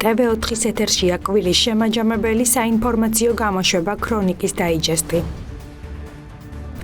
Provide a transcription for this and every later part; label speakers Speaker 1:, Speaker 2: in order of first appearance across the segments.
Speaker 1: TV4-ის ეთერშია კვირის შემაჯამებელი საინფორმაციო გამოშვება ქრონიკის დაიჯესტი.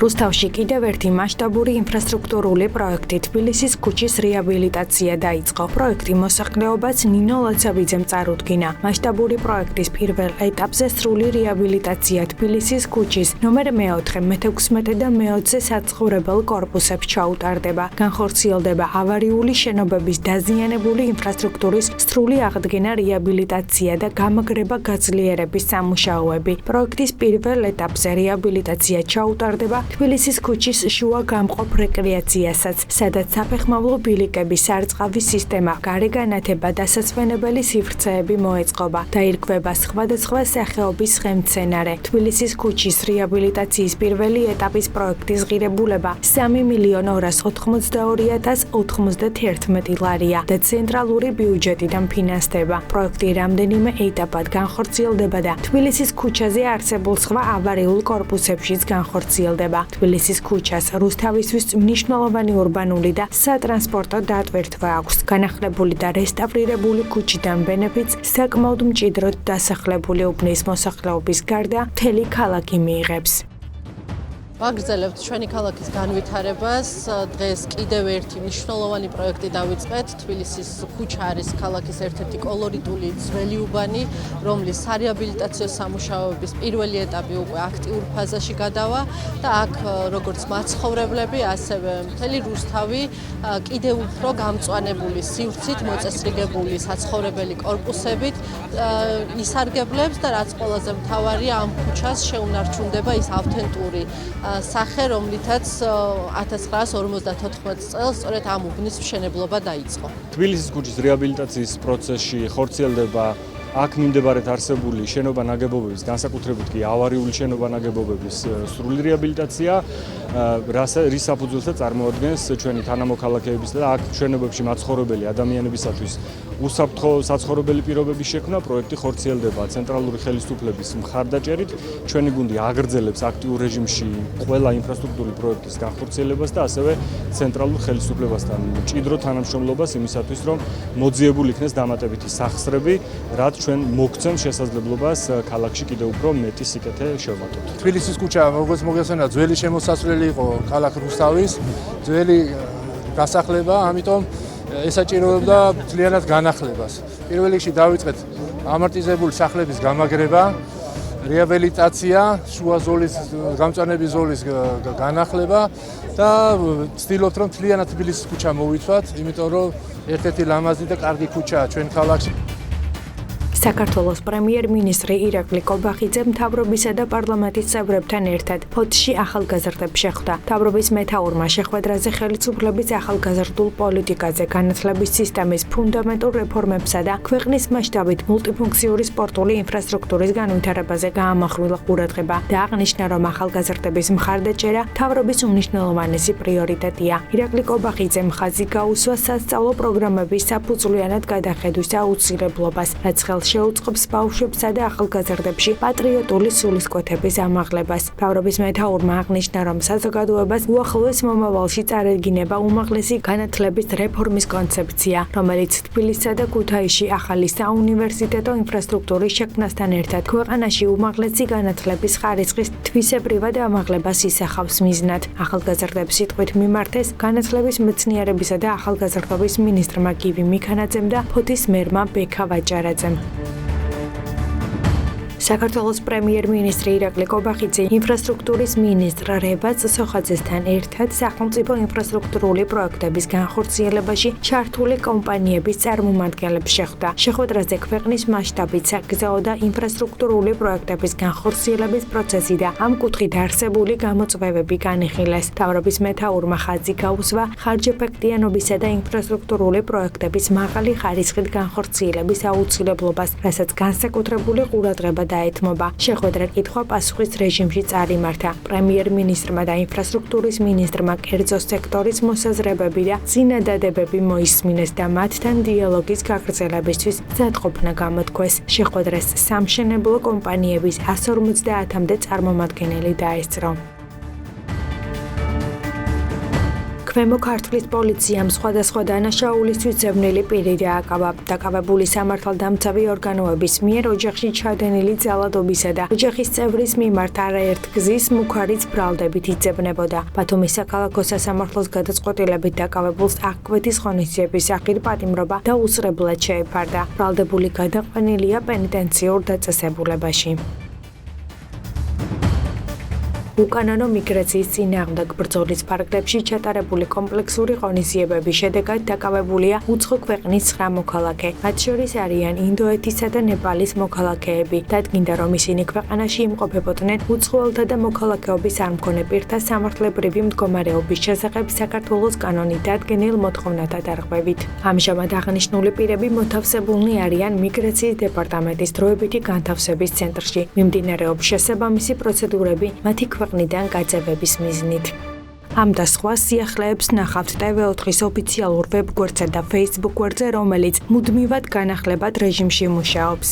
Speaker 1: რუსთავში კიდევ ერთი მასშტაბური ინფრასტრუქტურული პროექტი თბილისის ქუჩის რეაბილიტაცია დაიწყო. პროექტი მოსახლეობას ნინო ლაცაბიძემ წარუდგინა. მასშტაბური პროექტის პირველ ეტაპზე სრული რეაბილიტაცია თბილისის ქუჩის ნომერ 4, მე-16 და მე-20 საცხოვრებელ კორპუსებს ჩაუტარდება. განხორციელდება ავარიული შენობების დაზიანებული ინფრასტრუქტურის სრული აღდგენა, რეაბილიტაცია და გამაგრება გაძლიერების სამუშაოები. პროექტის პირველ ეტაპზე რეაბილიტაცია ჩაუტარდება თბილისის ქუჩის შუა გამყოფ რეკრეაციასაც, სადაც საფეხმავლო ბილიკების სარწყავის სისტემა, გარეგანათება და სასვენებელი სივრცეები მოეწყობა. დაირქვება სხვადასხვა სახეობის ხელმცენარე. თბილისის ქუჩის რეაბილიტაციის პირველი ეტაპის პროექტის ღირებულება 3.282.091 ლარია და ცენტრალური ბიუჯეტიდან ფინანსდება. პროექტი რამდენიმე ეტაპად განხორციელდება და თბილისის ქუჩაზე არსებულ სხვა ავარიულ კორპუსებშიც განხორციელდება. თბილისის ქუჩას რუსთავისთვის მნიშვნელოვანი ურბანული და სატრანსპორტო დატვირთვა აქვს. განახლებული და რესტავრირებული ქუჩიდან ბენეფიტს საკმაოდ მჭიდროდ დასახლებული უბნის მოსახლეობის გარდა მთელი ქალაქი მიიღებს.
Speaker 2: ვაგრძელებთ ჩვენი ქალაქის განვითარებას. დღეს კიდევ ერთი მნიშვნელოვანი პროექტი დავიწყეთ. თბილისის ქუჩა არის ქალაქის ერთ-ერთი კოლორიტული ძველი უბანი, რომლის სარეაბილიტაციო სამუშაოების პირველი ეტაპი უკვე აქტიურ ფაზაში გადავა და აქ როგორც მაცხოვრებლები, ასევე მთელი რუსთავი კიდევ უფრო გამწვანებული სივრცით, მოწესრიგებული საცხოვრებელი კორპუსებით ისარგებლებს და რაც ყველაზე მთავარია, ამ ქუჩას შეუნარჩუნდება ის ავთენტური სახე, რომლითაც 1954 წელს სწორედ ამ უბნის მშენებლობა დაიწყო.
Speaker 3: თბილისის ქუჩის რეაბილიტაციის პროცესში ხორციელდება აქ მიმდებარედ არსებული შენობა-ნაგებობების, განსაკუთრებით კი ავარიული შენობა-ნაგებობების სრული რეაბილიტაცია, რის საფუძველსაც წარმოადგენს ჩვენი თანამოქალაქეების და აქ შენობებში მაცხოვრებელი ადამიანებისათვის უსაფრთხო საცხოვრებელი პირობების შექმნა. პროექტი ხორციელდება ცენტრალური ხელისუფლების მხარდაჭერით. ჩვენი გუნდი აგრძელებს აქტიურ რეჟიმში ყველა ინფრასტრუქტურული პროექტის განხორციელებას და ასევე ცენტრალურ ხელისუფლებასთან მჭიდრო თანამშრომლობას იმისათვის, რომ მოძიებული იქნეს დამატებითი სახსრები, რაც ჩვენ მოგცემ შესაძლებლობას ქალაქში კიდევ უფრო მეტი სიკეთე შევმატოთ.
Speaker 4: თბილისის ქუჩა, როგორც მოგესწრება, ძველი შემოსასვლელი იყო ქალაქ რუსთავის, ძველი დასახლება, ამიტომ ესაჭიროებდა მთლიანად განახლებას. პირველ რიგში დავიწყეთ ამორტიზებული სახლების გამაგრება, რეაბილიტაცია, შუა ზოლის, გამწვანების ზოლის განახლება და ვცდილობთ, რომ მთლიანად თბილისის ქუჩა მოვიცვათ, იმიტომ რომ ერთ-ერთი ლამაზი და კარგი ქუჩაა ჩვენ ქალაქში.
Speaker 1: საქართველოს პრემიერ-მინისტრი ირაკლი კობახიძე მთავრობისა და პარლამენტის წევრებთან ერთად ფოთში ახალგაზრდებს შეხვდა. მთავრობის მეთაურმა შეხვედრაზე ხელისუფლების ახალგაზრდულ პოლიტიკაზე, განათლების სისტემის ფუნდამენტურ რეფორმებსა და ქვეყნის მასშტაბით მულტიფუნქციური სპორტული ინფრასტრუქტურის განვითარებაზე გაამახვილა ყურადღება და აღნიშნა, რომ ახალგაზრდების მხარდაჭერა მთავრობის უმნიშვნელოვანესი პრიორიტეტია. ირაკლი კობახიძემ ხაზი გაუსვა სასწავლო პროგრამების საფუძვლიანად გადახედვის აუცილებლობას, რაც შეუწყობს ბავშვებსა და ახალგაზრდებში პატრიოტული სულისკვეთების ამაღლებას. მთავრობის მეთაურმა აღნიშნა, რომ საზოგადოებას უახლოეს მომავალში წარადგინება უმაღლესი განათლების რეფორმის კონცეფცია, რომელიც თბილისსა და ქუთაისში ახალი საუნივერსიტეტო ინფრასტრუქტურის შექმნასთან ერთად ქვეყანაში უმაღლესი განათლების ხარისხის თვისებრივად ამაღლებას ისახავს მიზნად. ახალგაზრდებს სიტყვით მიმართეს განათლების მეცნიერებისა და ახალგაზრდობის მინისტრმა გივი მიქანაძემ და ფოთის მერმა ბექა ვაჭარაძემ. საქართველოს პრემიერ-მინისტრი ირაკლი კობახიძე ინფრასტრუქტურის მინისტრ რებაც სოხაძესთან ერთად სახელმწიფო ინფრასტრუქტურული პროექტების განხორციელებაში ჩართული კომპანიების წარმომადგენლებს შეხვდა. შეხვედრაზე ქვეყნის მასშტაბით საგზაო და ინფრასტრუქტურული პროექტების განხორციელების პროცესი და ამ კუთხით არსებული გამოწვევები განიხილეს. მთავრობის მეთაურმა ხაზი გაუსვა ხარჯეფექტიანობისა და ინფრასტრუქტურული პროექტების მაღალი ხარისხით განხორციელების აუცილებლობას, რასაც განსაკუთრებული ყურადღება დაეთმობა. შეხვედრა კითხვა-პასუხის რეჟიმში წარიმართა. პრემიერ-მინისტრმა და ინფრასტრუქტურის მინისტრმა კერძო სექტორის მოსაზრებები და წინადადებები მოისმინეს და მათთან დიალოგის გაგრძელებისთვის მზადყოფნა გამოთქვეს. შეხვედრას სამშენებლო კომპანიების 150-მდე წარმომადგენელი დაესწრო. ქვემო ქართლის პოლიციამ სხვადასხვა დანაშაულისთვის ძებნილი პირი დააკავა. დაკავებული სამართალდამცავი ორგანოების მიერ ოჯახში ჩადენილი ძალადობისა და ოჯახის წევრის მიმართ არაერთ გზის მუქარიც ბრალდებით იძებნებოდა. ბათუმის საქალაქო სასამართლოს გადაწყვეტილებით დაკავებულს აღკვეთის ღონისძიების სახით პატიმრობა და უსწრებლად შეეფარდა. ბრალდებული გადაყვანილია პენიტენციურ დაწესებულებაში. უკანონო მიგრაციის წინააღმდეგ ბრძოლის ფარგლებში ჩატარებული კომპლექსური ღონისძიებების შედეგად დაკავებულია უცხო ქვეყნის 9 მოქალაქე. მათ შორის არიან ინდოეთისა და ნეპალის მოქალაქეები. დადგინდა, რომ ისინი ქვეყანაში იმყოფებოდნენ უცხოელთა და მოქალაქეობის არ მქონე პირთა სამართლებრივი მდგომარეობის შესახებ საქართველოს კანონით დადგენილ მოთხოვნათა დარღვევით. ამჟამად აღნიშნული პირები მოთავსებულნი არიან მიგრაციის დეპარტამენტის დროებითი განთავსების ცენტრში. მიმდინარეობს შესაბამისი პროცედურები მათი ქვეყნიდან გაძევების მიზნით. ამ და სხვა სიახლეებს ნახავთ TV4-ის ოფიციალურ ვებგვერდსა და Facebook გვერდზე, რომელიც მუდმივად განახლებად რეჟიმში მუშაობს.